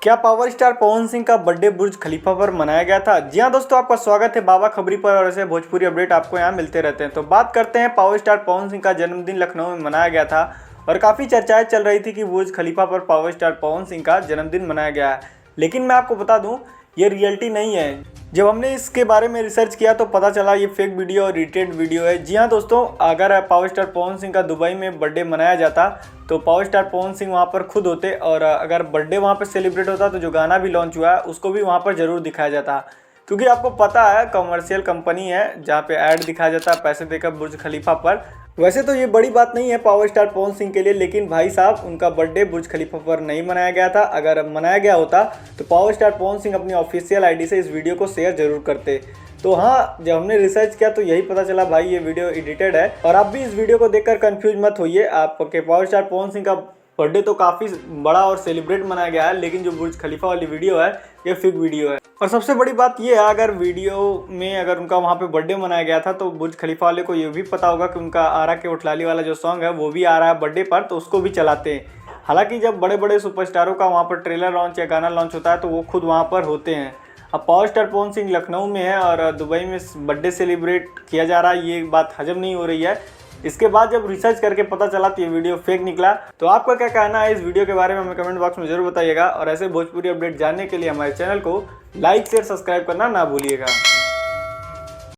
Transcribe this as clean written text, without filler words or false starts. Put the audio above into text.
क्या power star Pawan Singh का birthday बुर्ज खलीफा पर मनाया गया था? जी हाँ दोस्तों, आपका स्वागत है बाबा खबरी पर और ऐसे भोजपुरी अपडेट आपको यहाँ मिलते रहते हैं। तो बात करते हैं, पावर स्टार पवन सिंह का जन्मदिन लखनऊ में मनाया गया था और काफ़ी चर्चाएं चल रही थी कि बुर्ज खलीफा पर पावर स्टार पवन सिंह का जन्मदिन मनाया गया है। लेकिन मैं आपको बता दूं, ये रियलिटी नहीं है। जब हमने इसके बारे में रिसर्च किया तो पता चला ये फेक वीडियो और रिटेड वीडियो है। जी हाँ दोस्तों, अगर पावर स्टार पवन सिंह का दुबई में बर्थडे मनाया जाता तो पावर स्टार पवन सिंह वहाँ पर खुद होते और अगर बर्थडे वहाँ पर सेलिब्रेट होता तो जो गाना भी लॉन्च हुआ है उसको भी वहाँ पर ज़रूर दिखाया जाता। क्योंकि आपको पता है, कमर्शियल कंपनी है जहाँ पे ऐड दिखाया जाता है पैसे देकर बुर्ज खलीफा पर। वैसे तो ये बड़ी बात नहीं है पावर स्टार पवन सिंह के लिए, लेकिन भाई साहब उनका बर्थडे बुर्ज खलीफा पर नहीं मनाया गया था। अगर मनाया गया होता तो पावर स्टार पवन सिंह अपनी ऑफिशियल आईडी से इस वीडियो को शेयर जरूर करते। तो हाँ, जब हमने रिसर्च किया तो यही पता चला भाई ये वीडियो एडिटेड है। और आप भी इस वीडियो को देखकर कंफ्यूज मत होइए। आपके पावर स्टार पवन सिंह का बर्थडे तो काफ़ी बड़ा और सेलिब्रेट मनाया गया है, लेकिन जो बुर्ज खलीफा वाली वीडियो है ये फेक वीडियो है। और सबसे बड़ी बात ये है, अगर वीडियो में अगर उनका वहाँ पे बर्थडे मनाया गया था तो बुर्ज खलीफा वाले को ये भी पता होगा कि उनका आरा के उठलाली वाला जो सॉन्ग है वो भी आ रहा है बर्थडे पर, तो उसको भी चलाते हैं। हालांकि जब बड़े बड़े सुपरस्टारों का वहाँ पर ट्रेलर लॉन्च या गाना लॉन्च होता है तो वो खुद वहाँ पर होते हैं। अब पावर स्टार पवन सिंह लखनऊ में है और दुबई में बर्थडे सेलिब्रेट किया जा रहा है, ये बात हजम नहीं हो रही है। इसके बाद जब रिसर्च करके पता चला तो ये वीडियो फेक निकला। तो आपका क्या कहना है इस वीडियो के बारे में हमें कमेंट बॉक्स में जरूर बताइएगा और ऐसे भोजपुरी अपडेट जानने के लिए हमारे चैनल को लाइक शेयर सब्सक्राइब करना ना भूलिएगा।